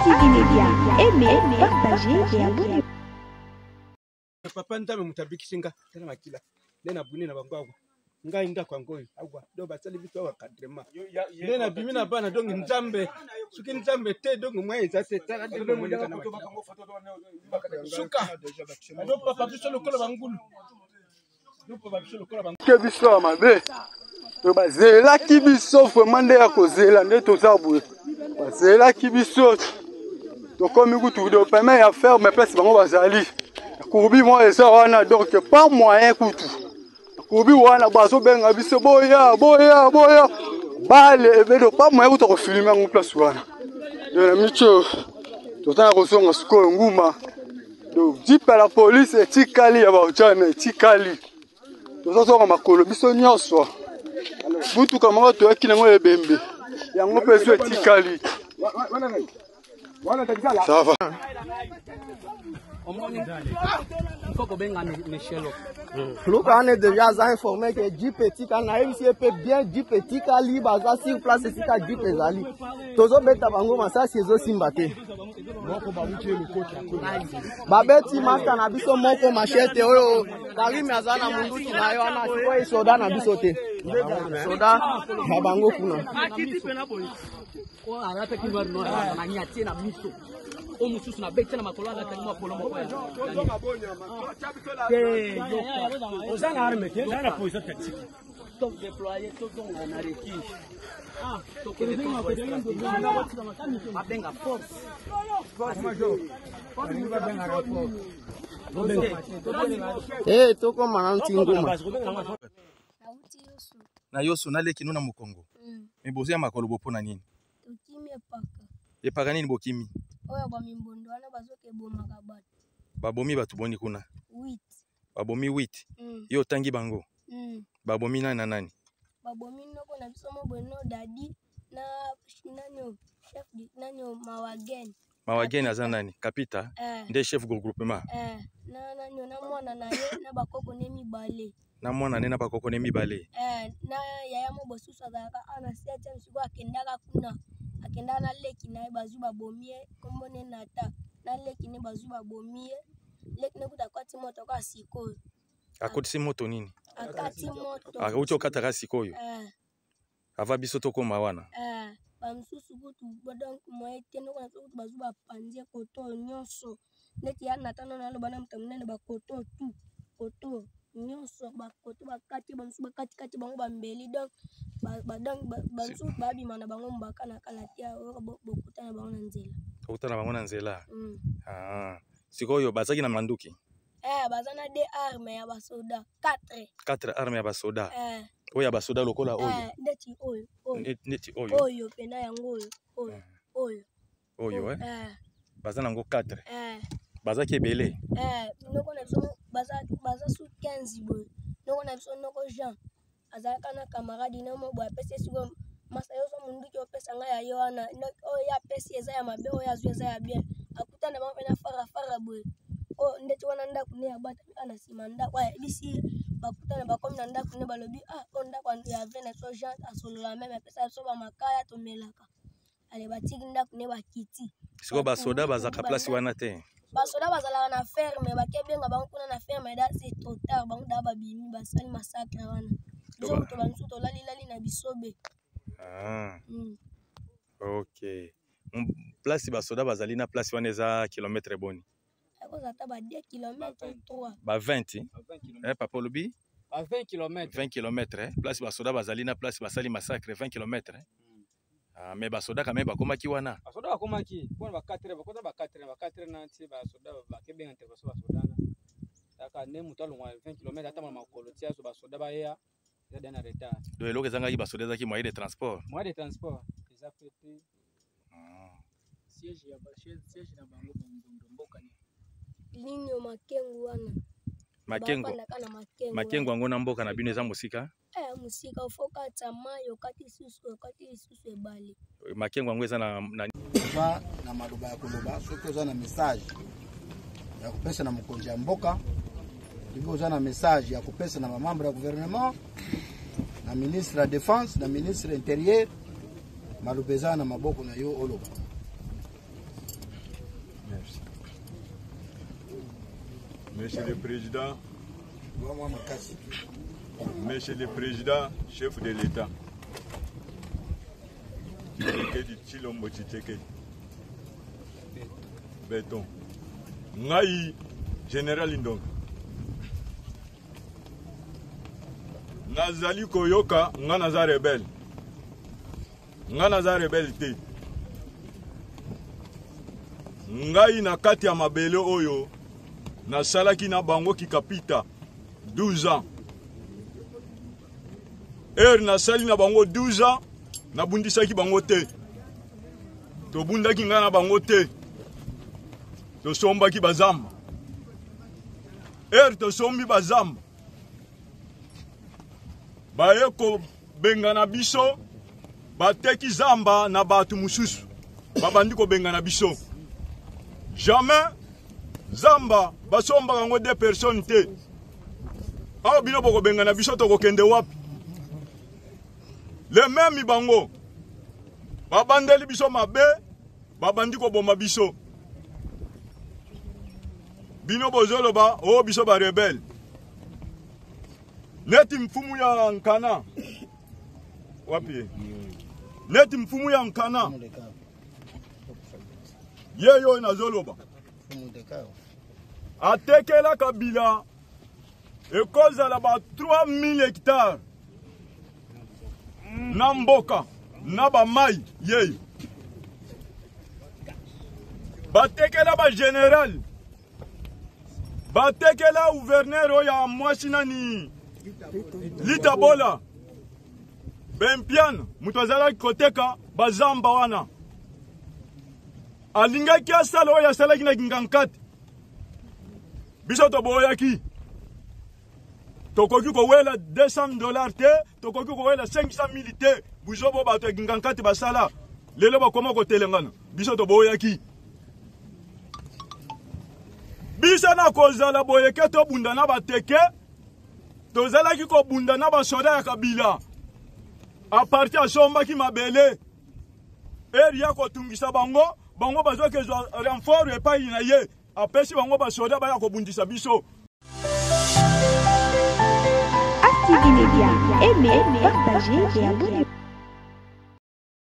TV Média. Aimez, partagez et abonnez-vous. Papa ndame mutabikishinga tena makila nena bunina bangwa ngai nda kwa ngoi agwa do basali bitu wa kadrema nena bimina bana dongi nzambe suki nzambe te dongi mwaiza te tala de mwenda na suka do papa biso lokola bangulu do papa biso lokola bangulu ke biso mabe to bazela ki biso vraiment nde ya kozela nde tozabu bazela ki biso to komi kutu do permet ya faire mais place bango bazali Koubi moi et ça wana donc pas moyen kutu. Koubi wana bazo benga biso boya bale ebedo pas moyen kutu ko filmer en place wana. De micho to ta kosonga sko nguma. Donc dit par la police et tikali ya ba chana tikali. To so so makolo biso nyonso. Butu kama to yakina ngo ebembe. Yango peso tikali. Ça va. Look, on est déjà informé que 10 petits canaïs ici peut bien 10 petits cali baza sur place ici ka 10 pesali. Tozo beta bango masa sezo simbate. Babeti master na biso moko machete oyo Karim azana mundu kinayo ana siko soda na biso te. Soda na bango kuna. Toko manantinguma. Na yosu na leki nuna mukongo. Mebozi ya makolo bopona nini? Epaka nini bokimi? Oya ba mimbondo wana bazoke boma kabati. Babomi batu boni kuna? 8. Babomi 8. Yo tangi bango. Babomi nani na nani? Babomi noko na biso mo bono dadi na nanyo chef nanyo mawagen. Mawagen aza nani? Kapita? Nde chef groupement. Na nanyo na mwana na ye na bakoko ne mibale. Na mwana ne na bakoko ne mibale. Na yaya mo bosusu azaka ana siacha msigo akendaka kuna. Akenda na leki na bazu babomie kombone nata na leki ne bazu babomie leki ne kutakwati moto kwa sikoyo akotisi moto nini akati moto akauti okataka sikoyo ava biso tokoma wana bamsusu kutu bodon moete no kuna kutu bazu bapanzie koto nyonso leki ya natano na loba na mtamnene bakoto tu koto nyonso bakoto bakati bamsu bakati bango bambeli donc bansu babi mana bango mbaka na kalatia bokutana bango na nzela okutana bango na nzela sikoyo bazaki na manduki bazana de arme ya basoda 4 arme ya basoda oya basoda lokola oyo neti oyo pena yango oyo bazana ngo 4 bazaki ebele noko na biso baza su 15 boy noko na biso noko Jean azalaka na camarade na mo boya pesi siko masa yoso mundu ki opesa nga ya yoana o ya pesi eza ya mabe o ya zu eza ya bien akutana ba pena fara boy o ndeti wana nda kune ya bata ana simanda kwa bisi bakutana bakomi na nda kune balobi o nda kwa ya vene so Jean asolola meme pesa so ba makaya to melaka ale batiki nda kune bakiti siko basoda bazaka place wana te basoda bazala na ferme bakebenga bango kuna na ferme da c'est trop tard bango da babimi basali massacre wana zo to bansu to lali na bisobe OK place basoda bazali na place wana eza kilometre boni akozata ba 2 km 3 ba 20 papa lobi ba 20 km place basoda bazali na place basali massacre 20 km mais basoda quand même bakomaki wana basoda bakomaki bona ba 4 na nti basoda bakebenga intervention basoda na taka ne mutu alongwa 20 km ata makolo tia so basoda ba ya dans un retard donc eloko ezangaki basoda ezaki moyen de transport eza pété siège na bango mboka ni linyo makengu wana makengo yango na mboka na bino eza musika musika ufoka tamayo kati susu ebale makengo yango eza na maloba ya koloba soki oza na message ya kopesa na mokonzi ya mboka ndivyo oza na message ya kopesa na mamambre ya gouvernement na ministre ya défense na ministre intérieur maloba eza na maboko na yo oloba Merci. Monsieur le Président, Monsieur le Président, chef de l'État, Chilombo Tchiteke, Béton, Ngai, Général Indong, Nazali Koyoka, Nganaza rebelle, Nganaza rebelle te, Ngai na kati ya mabele oyo, na salaki na bango ki kapita 12 ans. Na sali na bango 12 ans, na bundisaki bango te. To bundaki nga na bango te. To sombaki bazamba. To sombi bazamba. Baye ko benga na biso, bateki zamba na batu mususu. Babandi ko benga na biso. Jamais zamba basomba kango 2 personnes te. Awa bino boko benga na biso to kokende wapi. Le même bango babandeli biso mabe babandi ko bomba biso. Bino bozoloba o biso ba rebelle. Neti mfumu ya Nkana. Wapi? Neti mfumu ya Nkana. Yeyo na zoloba. Atekela Kabila ekozala ba 3000 hectares na mboka na ba mai yeyo. Batekela ba general, batekela gouverneur ya mwasi nani Litabola Bempian mutazala koteka bazamba wana alingaki asala oyo asalaki na kingankati. Biso toboyaki tokoki kowela $200 te, tokoki kowela 500,000 te. Buzobo bato kingankati basala lelo bakoma kotelengana. Biso toboyaki. Bisa na kozala boyeke to bunda na bateke, tozalaki ko bunda na basoda ya Kabila. A partir ya sombaki mabele, ya kotungisa bango, bango bazoke renfort epai na ye. Apesi bango basoda baya kobundisa biso. Active Media, aimez, partagez et abonnez-vous.